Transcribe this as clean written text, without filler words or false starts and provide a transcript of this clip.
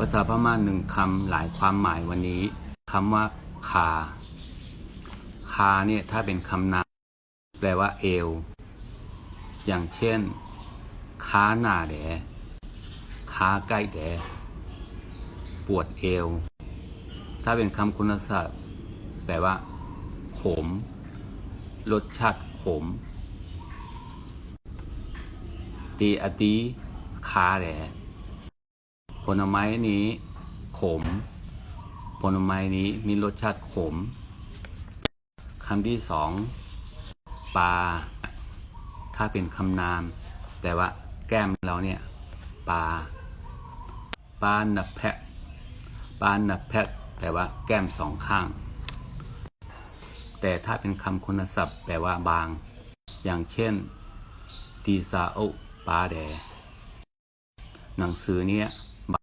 ภาษาพม่าหนึ่งคำหลายความหมายวันนี้คำว่าคาเนี่ยถ้าเป็นคำนามแปลว่าเอวอย่างเช่นขาหน้าแดขาใกล้แดปวดเอวถ้าเป็นคำคุณศัพท์แปลว่าขมรสชาติขมตีอตีขาแดผลไม้นี้ขมผลไม้นี้มีรสชาติขมคำที่สองปลาถ้าเป็นคำนามแปลว่าแก้มเราเนี่ยปลาหนับแพะแปลว่าแก้มสองข้างแต่ถ้าเป็นคำคุณศัพท์แปลว่าบางอย่างเช่นตีซาโอปาแดหนังสือเนี้ย